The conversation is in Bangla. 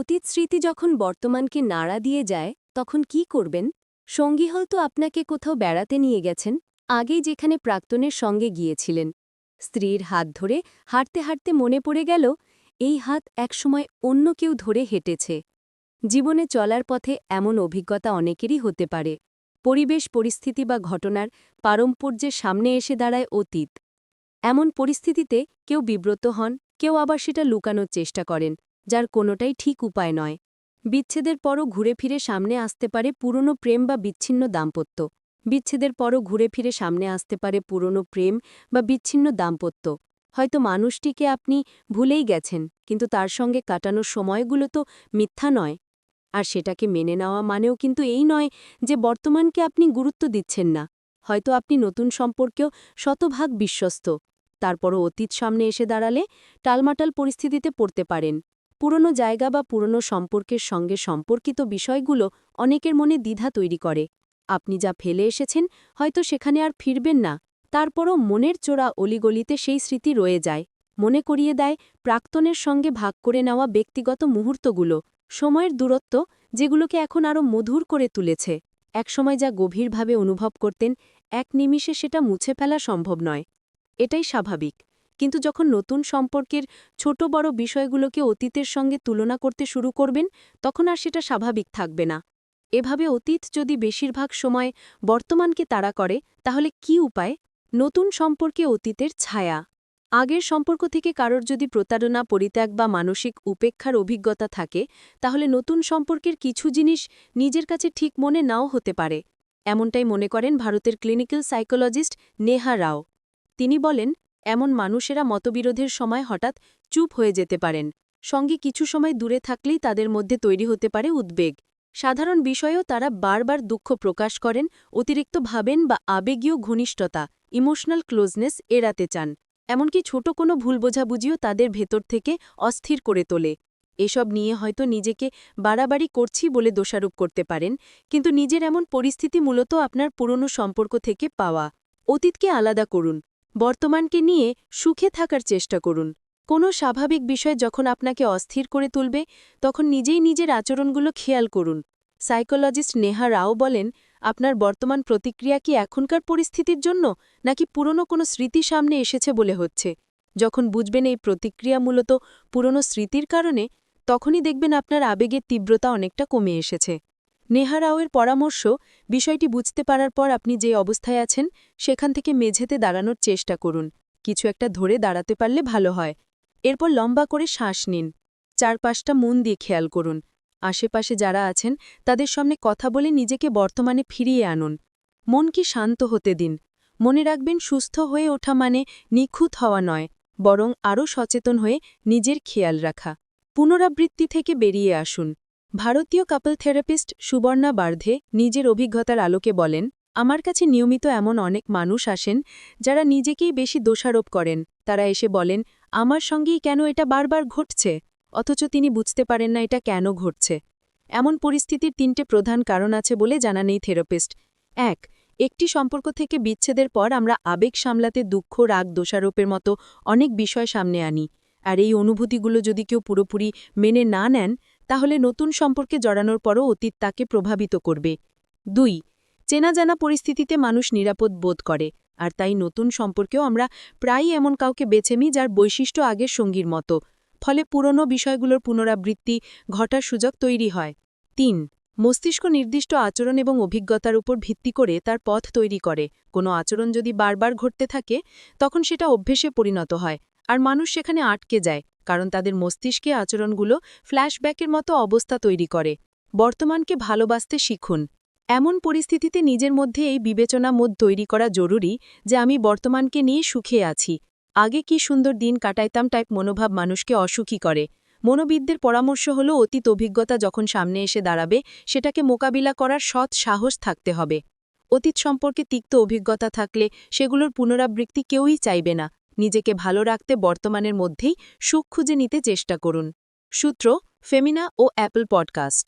অতীত স্মৃতি যখন বর্তমানকে নাড়া দিয়ে যায় তখন কি করবেন? সঙ্গী হয়তো আপনাকে কোথাও বেড়াতে নিয়ে গেছেন, আগেই যেখানে প্রাক্তনের সঙ্গে গিয়েছিলেন। স্ত্রীর হাত ধরে হাঁটতে হাঁটতে মনে পড়ে গেল, এই হাত একসময় অন্য কেউ ধরে হেঁটেছে। জীবনে চলার পথে এমন অভিজ্ঞতা অনেকেরই হতে পারে। পরিবেশ, পরিস্থিতি বা ঘটনার পারম্পর্যের সামনে এসে দাঁড়ায় অতীত। এমন পরিস্থিতিতে কেউ বিব্রত হন, কেউ আবার সেটা লুকানোর চেষ্টা করেন, যার কোনোটাই ঠিক উপায় নয়। বিচ্ছেদের পরও ঘুরে ফিরে সামনে আসতে পারে পুরনো প্রেম বা বিচ্ছিন্ন দাম্পত্য। বিচ্ছেদের পরও ঘুরে ফিরে সামনে আসতে পারে পুরনো প্রেম বা বিচ্ছিন্ন দাম্পত্য। হয়তো মানুষটিকে আপনি ভুলেই গেছেন, কিন্তু তার সঙ্গে কাটানোর সময়গুলো তো মিথ্যা নয়। আর সেটাকে মেনে নেওয়া মানেও কিন্তু এই নয় যে বর্তমানকে আপনি গুরুত্ব দিচ্ছেন না। হয়তো আপনি নতুন সম্পর্কেও শতভাগ বিশ্বস্ত। তারপরও অতীত সামনে এসে দাঁড়ালে টালমাটাল পরিস্থিতিতে পড়তে পারেন। পুরনো জায়গা বা পুরনো সম্পর্কের সঙ্গে সম্পর্কিত বিষয়গুলো অনেকের মনে দ্বিধা তৈরি করে। আপনি যা ফেলে এসেছেন হয়তো সেখানে আর ফিরবেন না, তারপরও মনের চোরা অলিগলিতে সেই স্মৃতি রয়ে যায়। মনে করিয়ে দেয় প্রাক্তনের সঙ্গে ভাগ করে নেওয়া ব্যক্তিগত মুহূর্তগুলো, সময়ের দূরত্ব, যেগুলোকে এখন আরও মধুর করে তুলেছে। একসময় যা গভীরভাবে অনুভব করতেন, এক নিমিষে সেটা মুছে ফেলা সম্ভব নয়। এটাই স্বাভাবিক। কিন্তু যখন নতুন সম্পর্কের ছোট বড় বিষয়গুলোকে অতীতের সঙ্গে তুলনা করতে শুরু করবেন, তখন আর সেটা স্বাভাবিক থাকবে না। এভাবে অতীত যদি বেশিরভাগ সময় বর্তমানকে তাড়া করে, তাহলে কি উপায়? নতুন সম্পর্কে অতীতের ছায়া। আগের সম্পর্ক থেকে কারোর যদি প্রতারণা, পরিত্যাগ বা মানসিক উপেক্ষার অভিজ্ঞতা থাকে, তাহলে নতুন সম্পর্কের কিছু জিনিস নিজের কাছে ঠিক মনে নাও হতে পারে। এমনটাই মনে করেন ভারতের ক্লিনিক্যাল সাইকোলজিস্ট নেহা রাও। তিনি বলেন, এমন মানুষেরা মতবিরোধের সময় হঠাৎ চুপ হয়ে যেতে পারেন। সঙ্গে কিছু সময় দূরে থাকলেই তাদের মধ্যে তৈরি হতে পারে উদ্বেগ। সাধারণ বিষয়েও তারা বারবার দুঃখ প্রকাশ করেন, অতিরিক্ত ভাবেন বা আবেগীয় ঘনিষ্ঠতা, ইমোশনাল ক্লোজনেস এড়াতে চান। এমনকি ছোট কোনো ভুল বোঝাবুঝিও তাদের ভেতর থেকে অস্থির করে তোলে। এসব নিয়ে হয়তো নিজেকে বাড়াবাড়ি করছি বলে দোষারোপ করতে পারেন, কিন্তু নিজের এমন পরিস্থিতি মূলত আপনার পুরনো সম্পর্ক থেকে পাওয়া। অতীতকে আলাদা করুন, বর্তমানকে নিয়ে সুখে থাকার চেষ্টা করুন। কোনো স্বাভাবিক বিষয় যখন আপনাকে অস্থির করে তুলবে, তখন নিজেই নিজের আচরণগুলো খেয়াল করুন। সাইকোলজিস্ট নেহা রাও বলেন, আপনার বর্তমান প্রতিক্রিয়া কি এখনকার পরিস্থিতির জন্য, নাকি পুরনো কোনো স্মৃতি সামনে এসেছে বলে হচ্ছে? যখন বুঝবেন এই প্রতিক্রিয়া মূলত পুরনো স্মৃতির কারণে, তখনই দেখবেন আপনার আবেগের তীব্রতা অনেকটা কমে এসেছে। নেহা রাওয়ের পরামর্শ, বিষয়টি বুঝতে পারার পর আপনি যে অবস্থায় আছেন সেখান থেকে মেঝেতে দাঁড়ানোর চেষ্টা করুন। কিছু একটা ধরে দাঁড়াতে পারলে ভালো হয়। এরপর লম্বা করে শ্বাস নিন। চারপাশটা মন দিয়ে খেয়াল করুন। আশেপাশে যারা আছেন তাদের সামনে কথা বলে নিজেকে বর্তমানে ফিরিয়ে আনুন। মনকে শান্ত হতে দিন। মনে রাখবেন, সুস্থ হয়ে ওঠা মানে নিখুঁত হওয়া নয়, বরং আরও সচেতন হয়ে নিজের খেয়াল রাখা। পুনরাবৃত্তি থেকে বেরিয়ে আসুন। ভারতীয় কাপল থেরাপিস্ট সুবর্ণা বার্ধে নিজের অভিজ্ঞতার আলোকে বলেন, আমার কাছে নিয়মিত এমন অনেক মানুষ আসেন যারা নিজেকেই বেশি দোষারোপ করেন। তারা এসে বলেন, আমার সঙ্গেই কেন এটা বারবার ঘটছে, অথচ তিনি বুঝতে পারেন না এটা কেন ঘটছে। এমন পরিস্থিতির ৩টে প্রধান কারণ আছে বলে জানান এই থেরাপিস্ট। ১. একটি সম্পর্ক থেকে বিচ্ছেদের পর আমরা আবেগ সামলাতে দুঃখ, রাগ, দোষারোপের মতো অনেক বিষয় সামনে আনি। আর এই অনুভূতিগুলো যদি কেউ পুরোপুরি মেনে না নেন, তাহলে নতুন সম্পর্কে জড়ানোর পরও অতীত তাকে প্রভাবিত করবে। ২. চেনা জানা পরিস্থিতিতে মানুষ নিরাপদ বোধ করে, আর তাই নতুন সম্পর্কেও আমরা প্রায়ই এমন কাউকে বেছে নিই যার বৈশিষ্ট্য আগের সঙ্গীর মতো। ফলে পুরনো বিষয়গুলোর পুনরাবৃত্তি ঘটার সুযোগ তৈরি হয়। ৩. মস্তিষ্ক নির্দিষ্ট আচরণ এবং অভিজ্ঞতার উপর ভিত্তি করে তার পথ তৈরি করে। কোনো আচরণ যদি বারবার ঘটতে থাকে, তখন সেটা অভ্যেসে পরিণত হয়, আর মানুষ সেখানে আটকে যায়, কারণ তাদের মস্তিষ্কে আচরণগুলো ফ্ল্যাশব্যাকের মতো অবস্থা তৈরি করে। বর্তমানকে ভালোবাসতে শিখুন। এমন পরিস্থিতিতে নিজের মধ্যে এই বিবেচনা বোধ তৈরি করা জরুরি যে আমি বর্তমানকে নিয়ে সুখে আছি। আগে কি সুন্দর দিন কাটাইতাম টাইপ মনোভাব মানুষকে অসুখী করে। মনোবিদদের পরামর্শ হল, অতীত অভিজ্ঞতা যখন সামনে এসে দাঁড়াবে, সেটাকে মোকাবিলা করার সৎ সাহস থাকতে হবে। অতীত সম্পর্কে তিক্ত অভিজ্ঞতা থাকলে সেগুলোর পুনরাবৃত্তি কেউই চাইবে না। নিজেকে ভালো রাখতে বর্তমানের মধ্যেই সুখ খুঁজে নিতে চেষ্টা করুন। সূত্র, ফেমিনা ও অ্যাপল পডকাস্ট।